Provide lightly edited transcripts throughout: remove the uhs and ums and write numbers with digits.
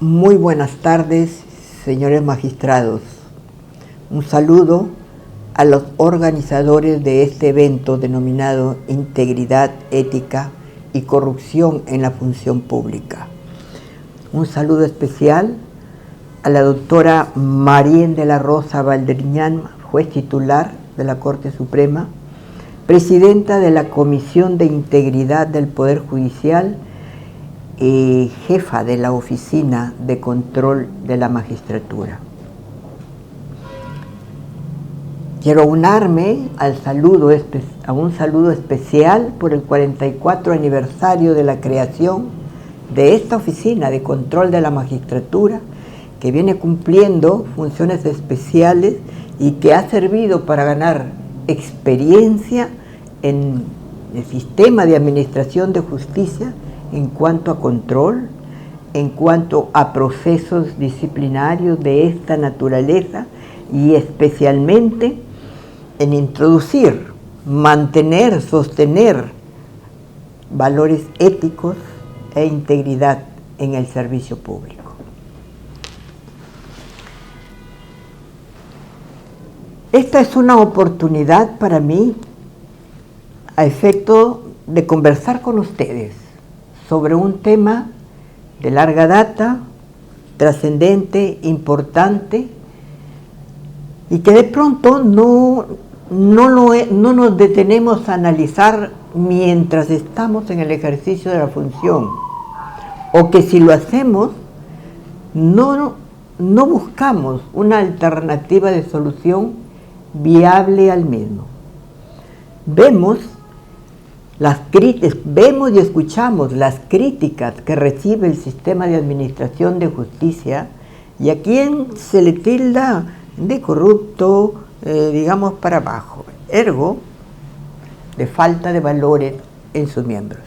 Muy buenas tardes, señores magistrados. Un saludo a los organizadores de este evento denominado Integridad, Ética y Corrupción en la Función Pública. Un saludo especial a la doctora Marien de la Rosa Valdriñán, juez titular de la Corte Suprema, presidenta de la Comisión de Integridad del Poder Judicial y jefa de la Oficina de Control de la Magistratura. Quiero unirme a un saludo especial por el 44 aniversario de la creación de esta Oficina de Control de la Magistratura, que viene cumpliendo funciones especiales y que ha servido para ganar experiencia en el sistema de administración de justicia en cuanto a control, en cuanto a procesos disciplinarios de esta naturaleza y especialmente en introducir, mantener, sostener valores éticos e integridad en el servicio público. Esta es una oportunidad para mí a efecto de conversar con ustedes sobre un tema de larga data, trascendente, importante, y que de pronto no nos detenemos a analizar mientras estamos en el ejercicio de la función, o que si lo hacemos, no buscamos una alternativa de solución viable al mismo. Vemos y escuchamos las críticas que recibe el sistema de administración de justicia y a quien se le tilda de corrupto, digamos para abajo, ergo de falta de valores en sus miembros.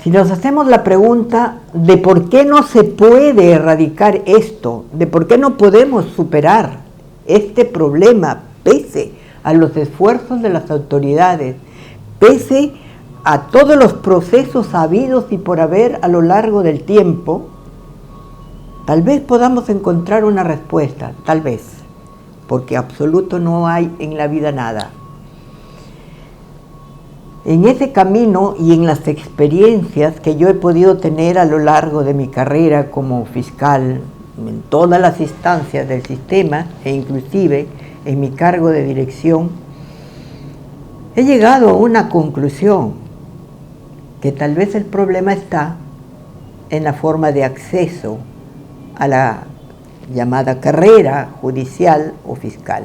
Si nos hacemos la pregunta de por qué no se puede erradicar esto, de por qué no podemos superar este problema pese a los esfuerzos de las autoridades, pese a todos los procesos habidos y por haber a lo largo del tiempo, tal vez podamos encontrar una respuesta, tal vez, porque absoluto no hay en la vida nada. En ese camino y en las experiencias que yo he podido tener a lo largo de mi carrera como fiscal, en todas las instancias del sistema e inclusive en mi cargo de dirección, he llegado a una conclusión, que tal vez el problema está en la forma de acceso a la llamada carrera judicial o fiscal.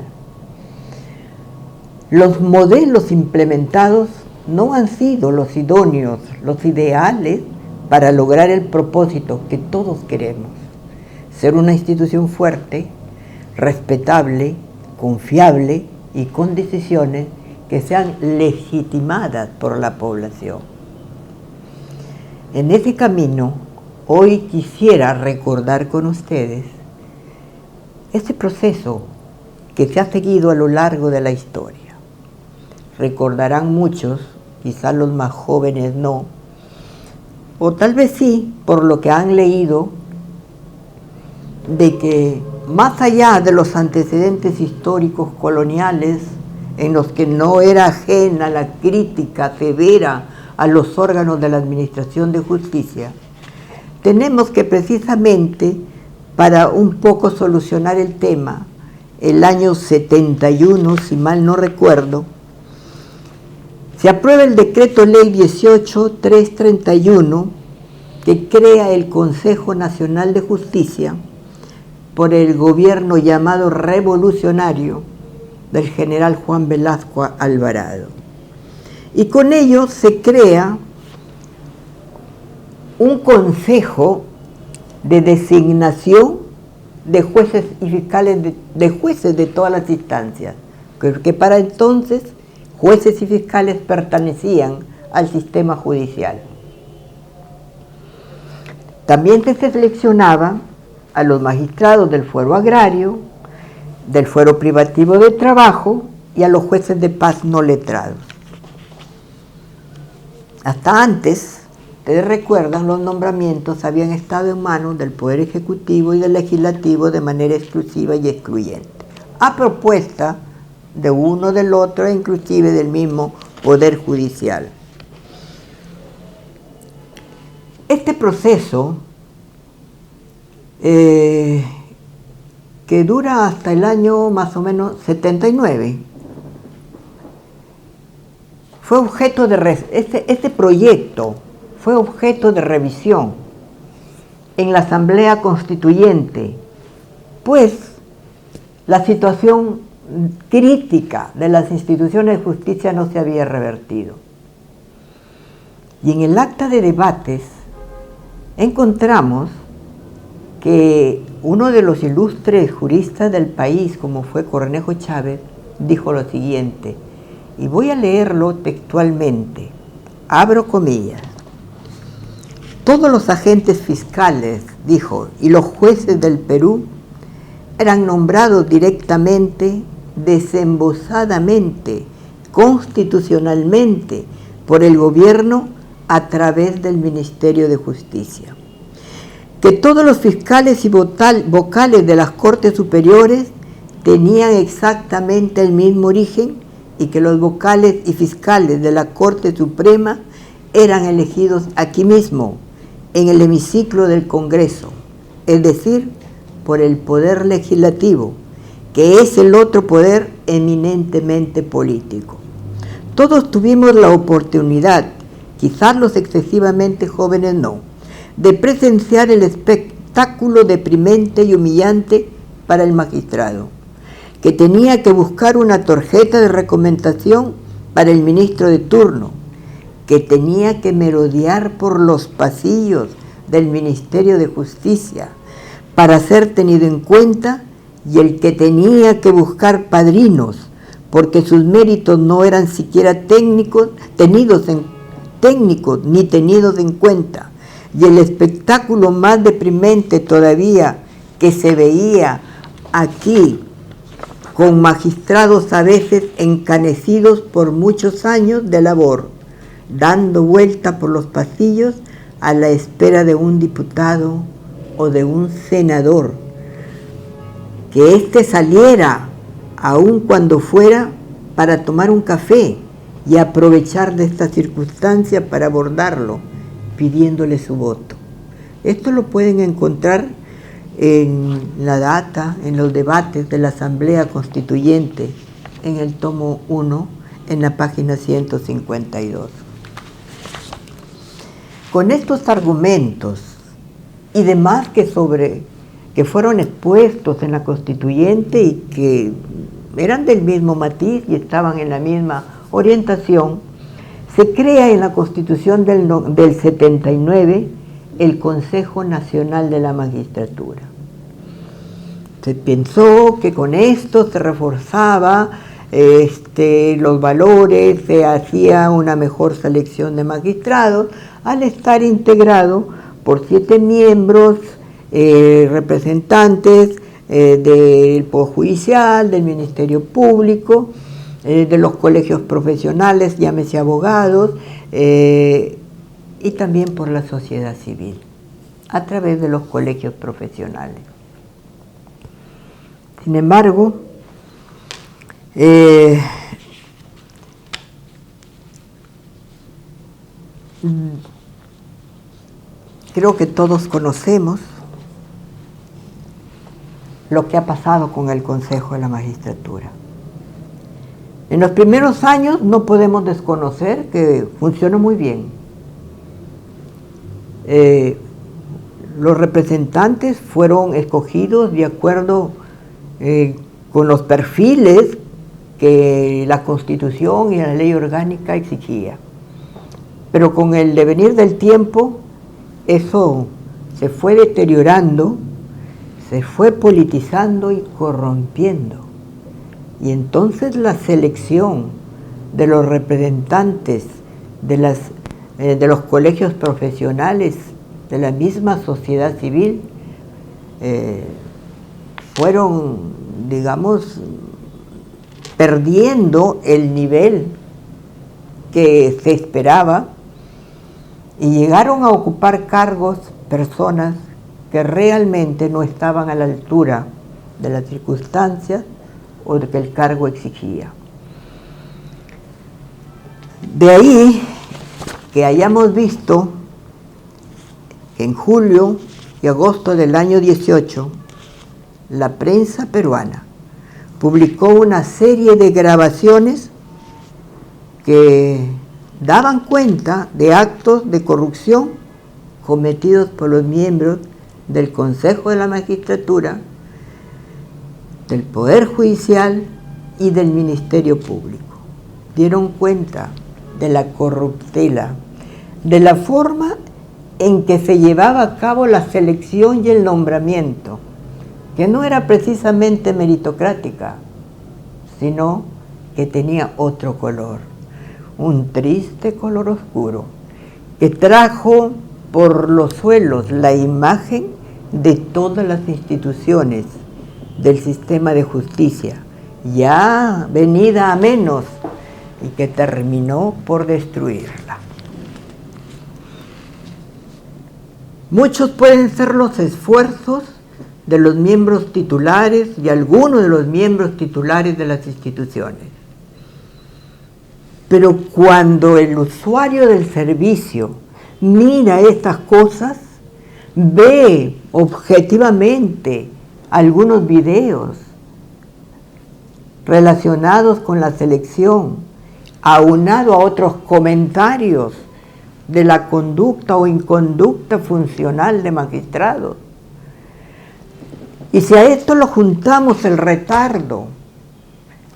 Los modelos implementados no han sido los idóneos, los ideales para lograr el propósito que todos queremos: ser una institución fuerte, respetable, confiable y con decisiones que sean legitimadas por la población. En ese camino, hoy quisiera recordar con ustedes este proceso que se ha seguido a lo largo de la historia. Recordarán muchos, quizás los más jóvenes no, o tal vez sí, por lo que han leído, de que más allá de los antecedentes históricos coloniales, en los que no era ajena la crítica severa a los órganos de la administración de justicia, tenemos que precisamente, para un poco solucionar el tema, el año 71, si mal no recuerdo, se aprueba el decreto ley 18.331 que crea el Consejo Nacional de Justicia por el gobierno llamado revolucionario del general Juan Velasco Alvarado. Y con ello se crea un consejo de designación de jueces y fiscales, de jueces de todas las instancias, que para entonces jueces y fiscales pertenecían al sistema judicial. También se seleccionaba a los magistrados del fuero agrario, del fuero privativo de trabajo y a los jueces de paz no letrados. Hasta antes ustedes recuerdan, los nombramientos habían estado en manos del Poder Ejecutivo y del Legislativo de manera exclusiva y excluyente, a propuesta de uno del otro e inclusive del mismo Poder Judicial. Este proceso, que dura hasta el año más o menos 79, fue objeto de este proyecto fue objeto de revisión en la Asamblea Constituyente, pues la situación crítica de las instituciones de justicia no se había revertido. Y en el acta de debates encontramos que uno de los ilustres juristas del país, como fue Cornejo Chávez, dijo lo siguiente, y voy a leerlo textualmente, abro comillas: todos los agentes fiscales, dijo, y los jueces del Perú eran nombrados directamente, desembosadamente, constitucionalmente, por el gobierno a través del Ministerio de Justicia. Que todos los fiscales y vocales de las Cortes Superiores tenían exactamente el mismo origen y que los vocales y fiscales de la Corte Suprema eran elegidos aquí mismo, en el hemiciclo del Congreso, es decir, por el Poder Legislativo, que es el otro poder eminentemente político. Todos tuvimos la oportunidad, quizás los excesivamente jóvenes no, de presenciar el espectáculo deprimente y humillante para el magistrado, que tenía que buscar una tarjeta de recomendación para el ministro de turno, que tenía que merodear por los pasillos del Ministerio de Justicia para ser tenido en cuenta, y el que tenía que buscar padrinos, porque sus méritos no eran siquiera técnicos ni tenidos en cuenta. Y el espectáculo más deprimente todavía que se veía aquí, con magistrados a veces encanecidos por muchos años de labor, dando vuelta por los pasillos a la espera de un diputado o de un senador, que éste saliera, aun cuando fuera, para tomar un café y aprovechar de esta circunstancia para abordarlo, pidiéndole su voto. Esto lo pueden encontrar en la data, en los debates de la Asamblea Constituyente, en el tomo 1, en la página 152. Con estos argumentos y demás que fueron expuestos en la Constituyente y que eran del mismo matiz y estaban en la misma orientación, se crea en la Constitución del 79 el Consejo Nacional de la Magistratura. Se pensó que con esto se reforzaba los valores, se hacía una mejor selección de magistrados, al estar integrado por 7 miembros, representantes del Poder Judicial, del Ministerio Público, de los colegios profesionales, llámese abogados, y también por la sociedad civil, a través de los colegios profesionales. Sin embargo, creo que todos conocemos lo que ha pasado con el Consejo de la Magistratura. En los primeros años no podemos desconocer que funcionó muy bien. Los representantes fueron escogidos de acuerdo con los perfiles que la Constitución y la ley orgánica exigía. Pero con el devenir del tiempo, eso se fue deteriorando, se fue politizando y corrompiendo. Y entonces la selección de los representantes de los colegios profesionales, de la misma sociedad civil, fueron, digamos, perdiendo el nivel que se esperaba, y llegaron a ocupar cargos personas que realmente no estaban a la altura de las circunstancias o de que el cargo exigía. De ahí que hayamos visto que en julio y agosto del año 18, la prensa peruana publicó una serie de grabaciones que daban cuenta de actos de corrupción cometidos por los miembros del Consejo de la Magistratura, del Poder Judicial y del Ministerio Público. Dieron cuenta de la corruptela, de la forma en que se llevaba a cabo la selección y el nombramiento, que no era precisamente meritocrática, sino que tenía otro color, un triste color oscuro, que trajo por los suelos la imagen de todas las instituciones del sistema de justicia, ya venida a menos y que terminó por destruirla. Muchos pueden ser los esfuerzos de los miembros titulares y algunos de los miembros titulares de las instituciones. Pero cuando el usuario del servicio mira estas cosas, ve objetivamente algunos videos relacionados con la selección, aunado a otros comentarios de la conducta o inconducta funcional de magistrados. Y si a esto lo juntamos el retardo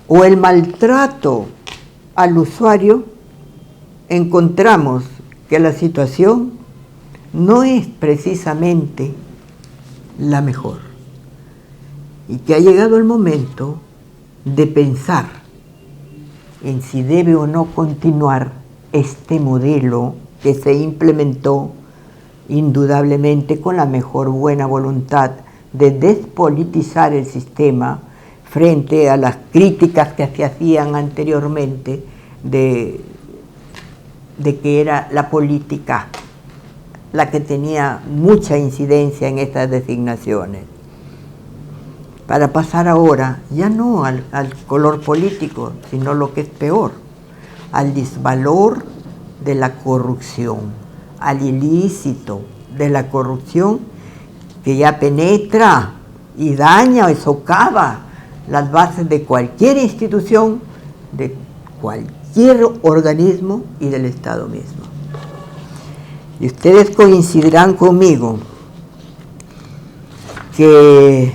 o el maltrato al usuario, encontramos que la situación no es precisamente la mejor y que ha llegado el momento de pensar en si debe o no continuar este modelo que se implementó indudablemente con la mejor buena voluntad de despolitizar el sistema frente a las críticas que se hacían anteriormente de que era la política la que tenía mucha incidencia en estas designaciones. Para pasar ahora ya no al color político, sino lo que es peor, al desvalor de la corrupción, al ilícito de la corrupción que ya penetra y daña y socava las bases de cualquier institución, de cualquier organismo y del Estado mismo. Y ustedes coincidirán conmigo que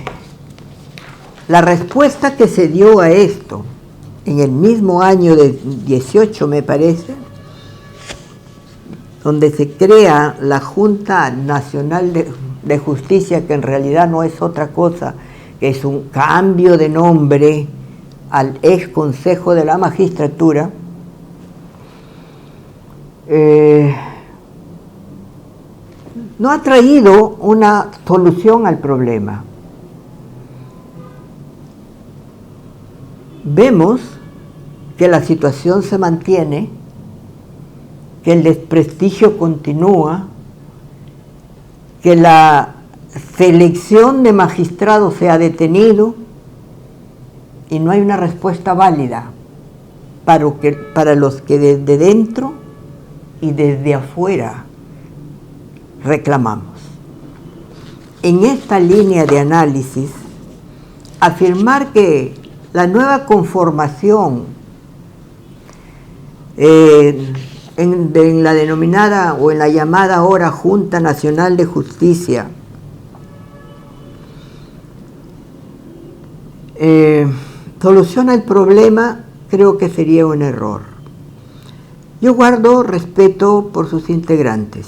la respuesta que se dio a esto en el mismo año de 18, me parece, donde se crea la Junta Nacional de Justicia, que en realidad no es otra cosa que es un cambio de nombre al ex Consejo de la Magistratura, no ha traído una solución al problema. Vemos que la situación se mantiene, que el desprestigio continúa, que la selección de magistrados se ha detenido y no hay una respuesta válida para los que desde dentro y desde afuera reclamamos. En esta línea de análisis, afirmar que la nueva conformación en la denominada o en la llamada ahora Junta Nacional de Justicia soluciona el problema, creo que sería un error. Yo guardo respeto por sus integrantes.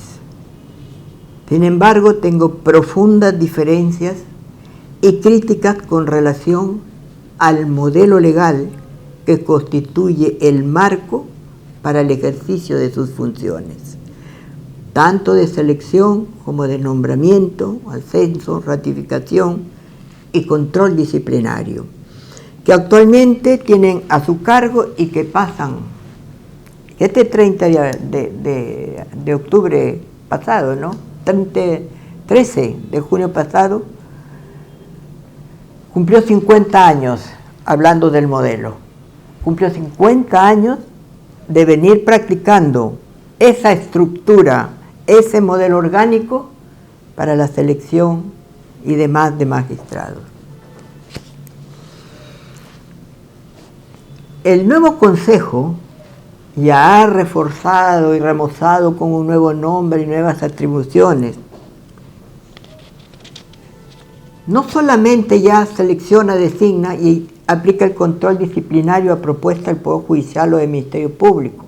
Sin embargo, tengo profundas diferencias y críticas con relación al modelo legal que constituye el marco para el ejercicio de sus funciones, tanto de selección como de nombramiento, ascenso, ratificación y control disciplinario, que actualmente tienen a su cargo y que Este 30 de octubre pasado, ¿no? 13 de junio pasado, cumplió 50 años, hablando del modelo. Cumplió 50 años de venir practicando esa estructura, ese modelo orgánico para la selección y demás de magistrados. El nuevo Consejo ya ha reforzado y remozado con un nuevo nombre y nuevas atribuciones. No solamente ya selecciona, designa y aplica el control disciplinario a propuesta del Poder Judicial o del Ministerio Público,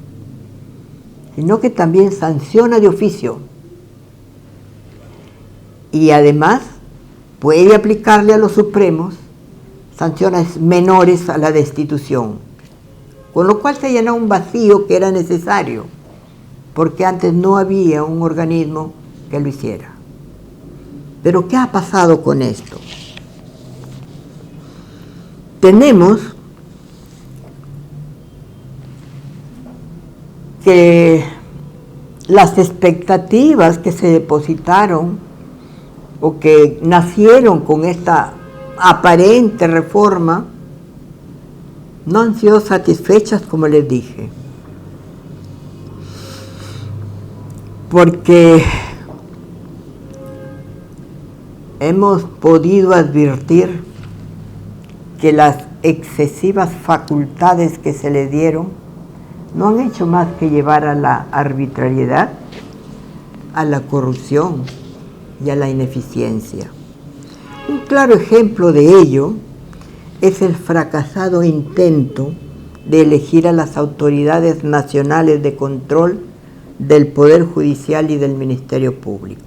sino que también sanciona de oficio y además puede aplicarle a los supremos sanciones menores a la destitución, con lo cual se llenó un vacío que era necesario, porque antes no había un organismo que lo hiciera. Pero ¿qué ha pasado con esto? Tenemos que las expectativas que se depositaron o que nacieron con esta aparente reforma no han sido satisfechas, como les dije, porque hemos podido advertir que las excesivas facultades que se le dieron no han hecho más que llevar a la arbitrariedad, a la corrupción y a la ineficiencia. Un claro ejemplo de ello es el fracasado intento de elegir a las autoridades nacionales de control del Poder Judicial y del Ministerio Público,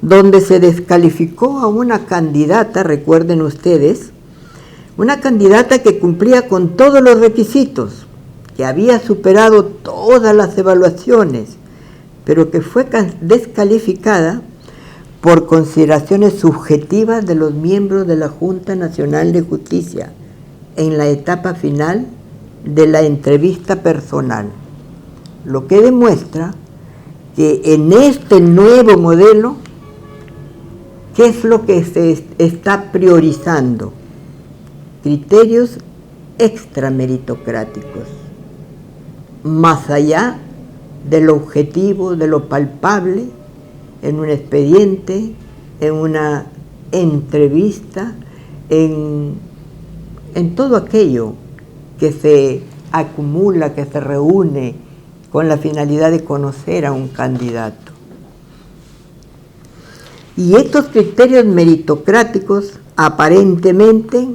donde se descalificó a una candidata, recuerden ustedes, una candidata que cumplía con todos los requisitos, que había superado todas las evaluaciones, pero que fue descalificada por consideraciones subjetivas de los miembros de la Junta Nacional de Justicia en la etapa final de la entrevista personal, lo que demuestra que en este nuevo modelo, ¿qué es lo que se está priorizando? Criterios extrameritocráticos, más allá de lo objetivo, de lo palpable, en un expediente, en una entrevista, en todo aquello que se acumula, que se reúne con la finalidad de conocer a un candidato. Y estos criterios meritocráticos aparentemente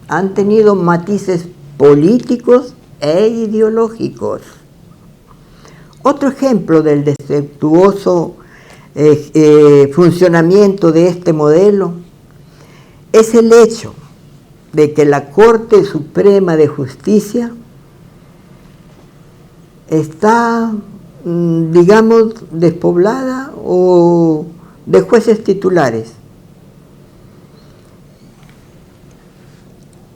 han tenido matices políticos e ideológicos. Otro ejemplo del defectuoso funcionamiento de este modelo es el hecho de que la Corte Suprema de Justicia está, digamos, despoblada o de jueces titulares.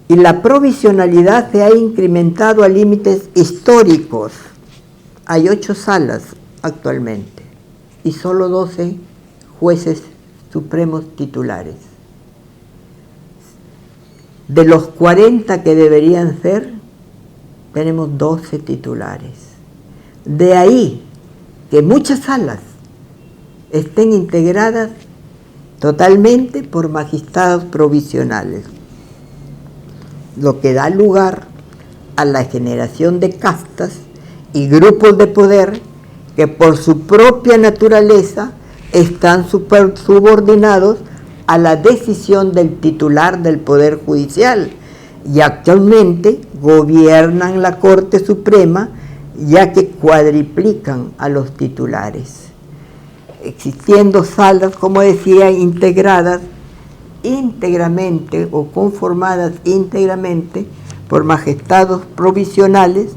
Y la provisionalidad se ha incrementado a límites históricos. Hay 8 salas actualmente y solo 12 jueces supremos titulares. De los 40 que deberían ser, tenemos 12 titulares. De ahí que muchas salas estén integradas totalmente por magistrados provisionales, lo que da lugar a la generación de castas y grupos de poder que por su propia naturaleza están subordinados a la decisión del titular del Poder Judicial y actualmente gobiernan la Corte Suprema, ya que cuadriplican a los titulares, existiendo salas, como decía, integradas íntegramente o conformadas íntegramente por magistrados provisionales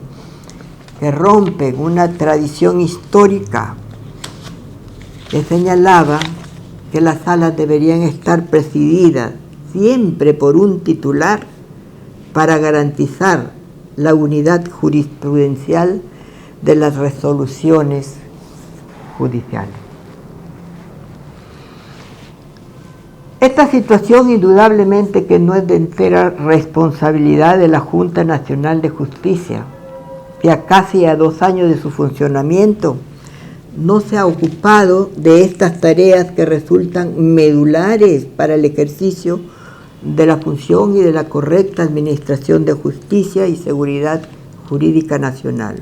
que rompen una tradición histórica que señalaba que las salas deberían estar presididas siempre por un titular para garantizar la unidad jurisprudencial de las resoluciones judiciales. Esta situación indudablemente que no es de entera responsabilidad de la Junta Nacional de Justicia, que a casi a 2 años de su funcionamiento no se ha ocupado de estas tareas que resultan medulares para el ejercicio de la función y de la correcta administración de justicia y seguridad jurídica nacional.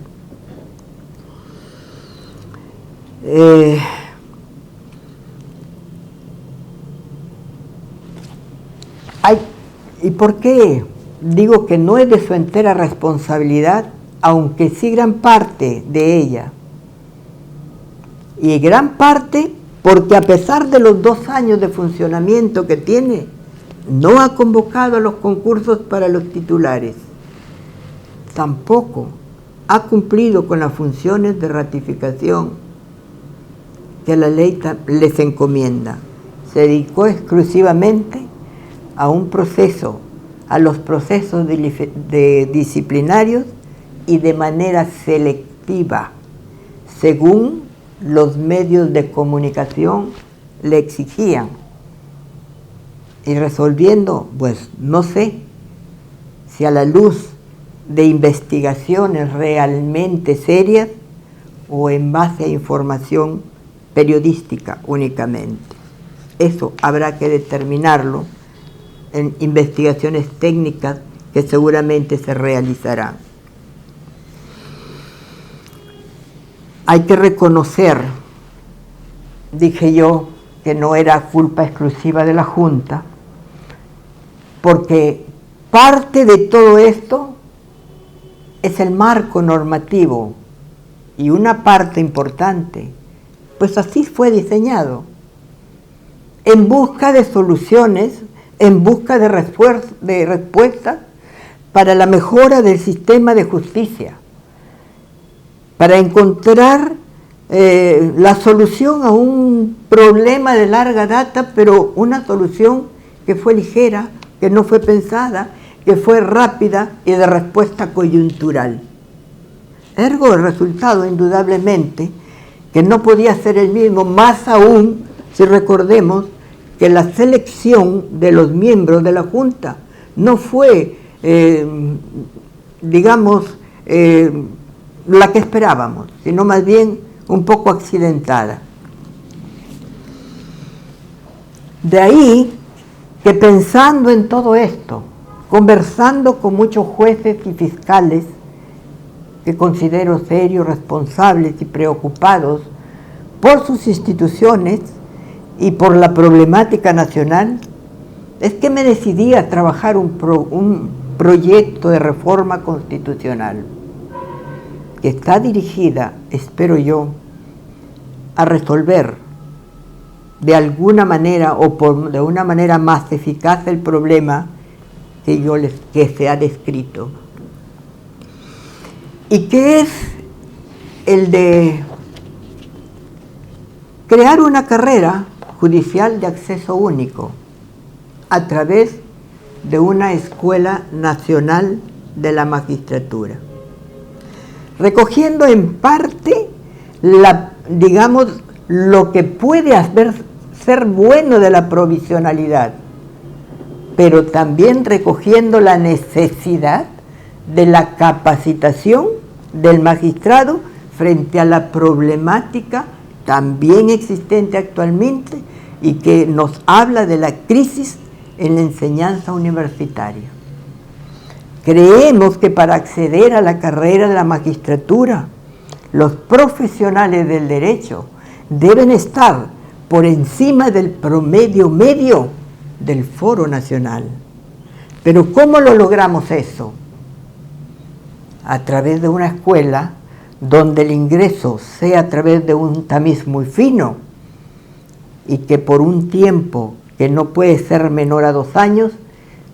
¿Y por qué digo que no es de su entera responsabilidad, aunque sí gran parte de ella? Y gran parte porque a pesar de los 2 años de funcionamiento que tiene, no ha convocado a los concursos para los titulares. Tampoco ha cumplido con las funciones de ratificación que la ley les encomienda. Se dedicó exclusivamente a un proceso, a los procesos disciplinarios y de manera selectiva, según los medios de comunicación le exigían. Y resolviendo, pues no sé si a la luz de investigaciones realmente serias o en base a información periodística únicamente. Eso habrá que determinarlo en investigaciones técnicas que seguramente se realizarán. Hay que reconocer, dije yo, que no era culpa exclusiva de la Junta, porque parte de todo esto es el marco normativo y una parte importante, pues así fue diseñado, en busca de soluciones, en busca de respuestas para la mejora del sistema de justicia, para encontrar la solución a un problema de larga data, pero una solución que fue ligera, que no fue pensada, que fue rápida y de respuesta coyuntural. Ergo, el resultado, indudablemente, que no podía ser el mismo, más aún si recordemos que la selección de los miembros de la Junta no fue, la que esperábamos, sino más bien un poco accidentada. De ahí que pensando en todo esto, conversando con muchos jueces y fiscales que considero serios, responsables y preocupados por sus instituciones y por la problemática nacional, es que me decidí a trabajar un proyecto de reforma constitucional que está dirigida, espero yo, a resolver de alguna manera o de una manera más eficaz el problema que se ha descrito, y que es el de crear una carrera judicial de acceso único a través de una escuela nacional de la magistratura, recogiendo en parte lo que puede ser bueno de la provisionalidad, pero también recogiendo la necesidad de la capacitación del magistrado frente a la problemática también existente actualmente y que nos habla de la crisis en la enseñanza universitaria. Creemos que para acceder a la carrera de la magistratura, los profesionales del derecho deben estar por encima del promedio medio del Foro Nacional. Pero ¿cómo lo logramos eso? A través de una escuela donde el ingreso sea a través de un tamiz muy fino y que por un tiempo que no puede ser menor a 2 años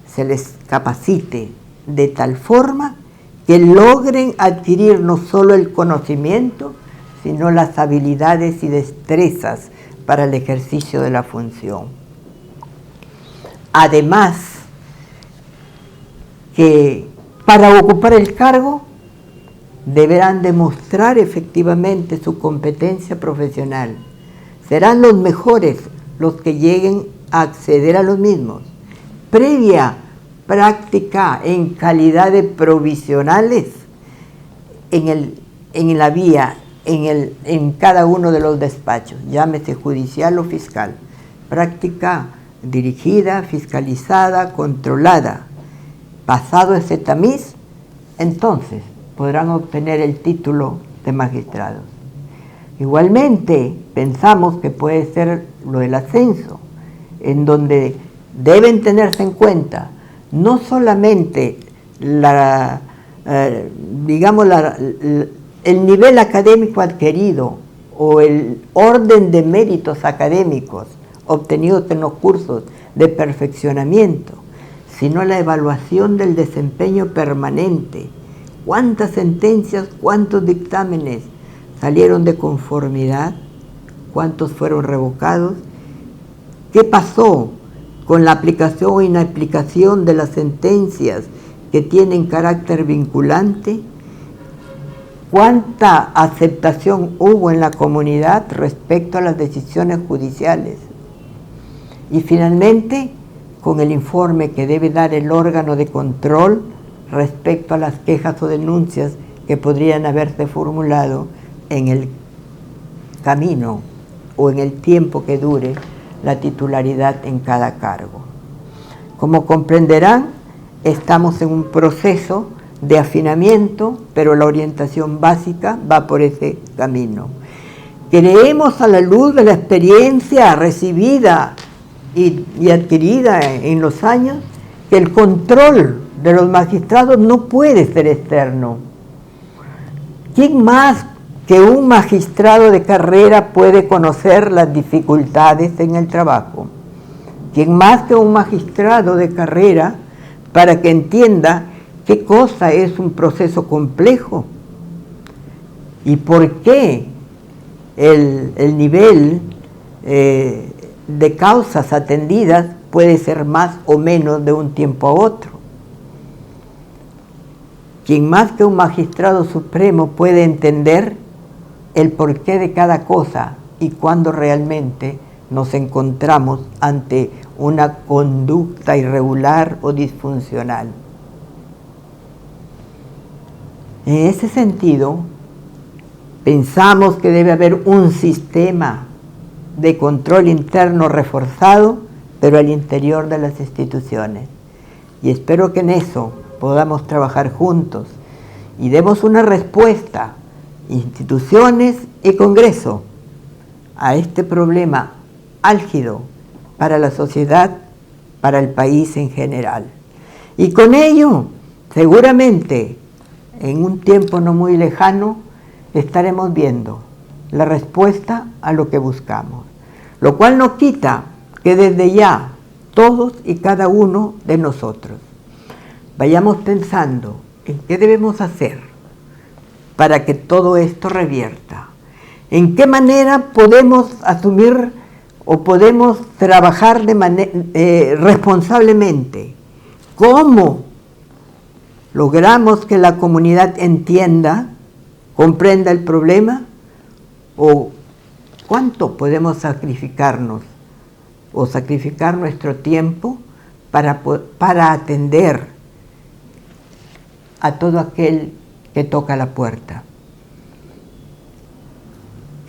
se les capacite de tal forma que logren adquirir no solo el conocimiento, sino las habilidades y destrezas para el ejercicio de la función. Además, que para ocupar el cargo deberán demostrar efectivamente su competencia profesional. Serán los mejores los que lleguen a acceder a los mismos. Previa práctica en calidad de provisionales en la vía, en cada uno de los despachos, llámese judicial o fiscal. Práctica dirigida, fiscalizada, controlada. Pasado ese tamiz, entonces podrán obtener el título de magistrados. Igualmente, pensamos que puede ser lo del ascenso, en donde deben tenerse en cuenta no solamente el nivel académico adquirido o el orden de méritos académicos obtenidos en los cursos de perfeccionamiento, sino la evaluación del desempeño permanente. ¿Cuántas sentencias, cuántos dictámenes salieron de conformidad? ¿Cuántos fueron revocados? ¿Qué pasó con la aplicación o inaplicación de las sentencias que tienen carácter vinculante? ¿Cuánta aceptación hubo en la comunidad respecto a las decisiones judiciales? Y finalmente, con el informe que debe dar el órgano de control respecto a las quejas o denuncias que podrían haberse formulado en el camino o en el tiempo que dure la titularidad en cada cargo. Como comprenderán, estamos en un proceso de afinamiento, pero la orientación básica va por ese camino. Creemos, a la luz de la experiencia recibida y adquirida en los años, que el control de los magistrados no puede ser externo. ¿Quién más que un magistrado de carrera puede conocer las dificultades en el trabajo? ¿Quién más que un magistrado de carrera para que entienda qué cosa es un proceso complejo y por qué el nivel de causas atendidas puede ser más o menos de un tiempo a otro? ¿Quién más que un magistrado supremo puede entender el porqué de cada cosa y cuándo realmente nos encontramos ante una conducta irregular o disfuncional? En ese sentido, pensamos que debe haber un sistema de control interno reforzado, pero al interior de las instituciones. Y espero que en eso podamos trabajar juntos y demos una respuesta, instituciones y Congreso, a este problema álgido para la sociedad, para el país en general. Y con ello, seguramente, en un tiempo no muy lejano, estaremos viendo la respuesta a lo que buscamos. Lo cual no quita que desde ya, todos y cada uno de nosotros, vayamos pensando en qué debemos hacer para que todo esto revierta. ¿En qué manera podemos asumir o podemos trabajar responsablemente? ¿Cómo logramos que la comunidad entienda, comprenda el problema? ¿O cuánto podemos sacrificarnos o sacrificar nuestro tiempo para atender a todo aquel que toca la puerta?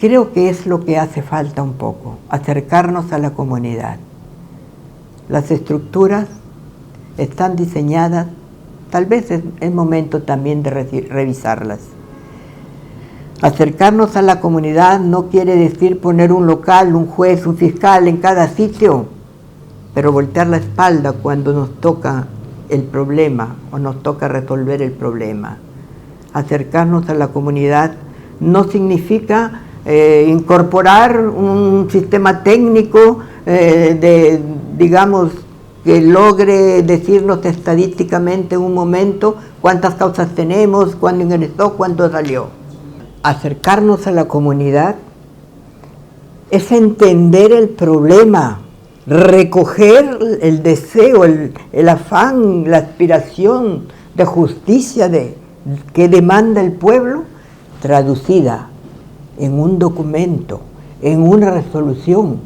Creo que es lo que hace falta un poco, acercarnos a la comunidad. Las estructuras están diseñadas, tal vez es momento también de revisarlas. Acercarnos a la comunidad no quiere decir poner un local, un juez, un fiscal en cada sitio, pero voltear la espalda cuando nos toca el problema o nos toca resolver el problema. Acercarnos a la comunidad no significa incorporar un sistema técnico digamos, que logre decirnos estadísticamente en un momento cuántas causas tenemos, cuándo ingresó, cuándo salió. Acercarnos a la comunidad es entender el problema, recoger el deseo, el afán, la aspiración de justicia de que demanda el pueblo, traducida en un documento, en una resolución,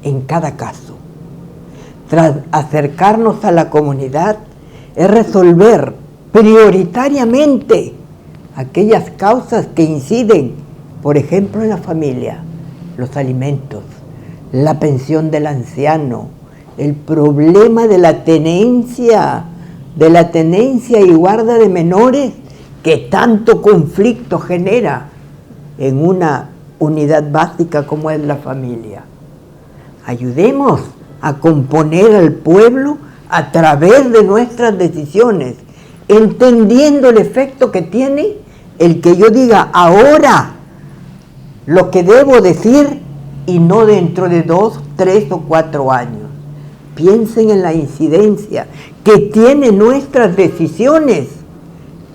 en cada caso. Tras acercarnos a la comunidad, es resolver prioritariamente aquellas causas que inciden, por ejemplo, en la familia, los alimentos, la pensión del anciano, el problema de la tenencia y guarda de menores que tanto conflicto genera en una unidad básica como es la familia. Ayudemos a componer al pueblo a través de nuestras decisiones, entendiendo el efecto que tiene el que yo diga ahora lo que debo decir y no dentro de 2, 3 o 4 años. Piensen en la incidencia que tienen nuestras decisiones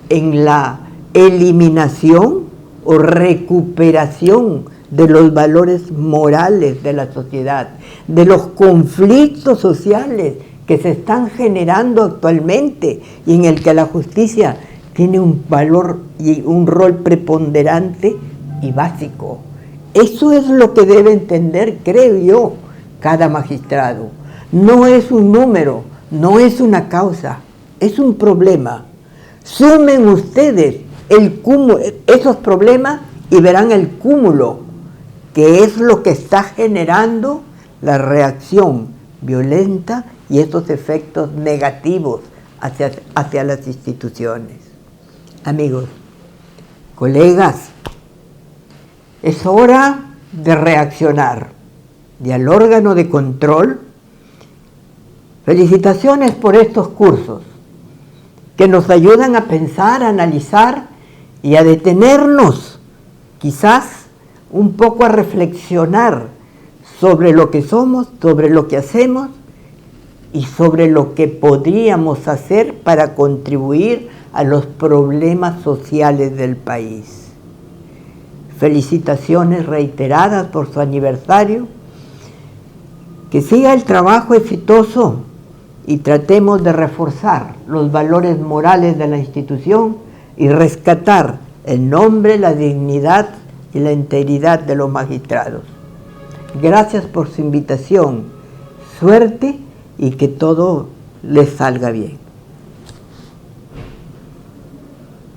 en la eliminación o recuperación de los valores morales de la sociedad, de los conflictos sociales que se están generando actualmente y en el que la justicia tiene un valor y un rol preponderante y básico. Eso es lo que debe entender, creo yo, cada magistrado. No es un número, no es una causa, es un problema. Sumen ustedes esos problemas y verán el cúmulo, que es lo que está generando la reacción violenta y esos efectos negativos hacia las instituciones. Amigos, colegas, es hora de reaccionar. Y al órgano de control, felicitaciones por estos cursos que nos ayudan a pensar, a analizar y a detenernos, quizás un poco a reflexionar sobre lo que somos, sobre lo que hacemos y sobre lo que podríamos hacer para contribuir a los problemas sociales del país. Felicitaciones reiteradas por su aniversario. Que siga el trabajo exitoso y tratemos de reforzar los valores morales de la institución y rescatar el nombre, la dignidad y la integridad de los magistrados. Gracias por su invitación. Suerte y que todo les salga bien.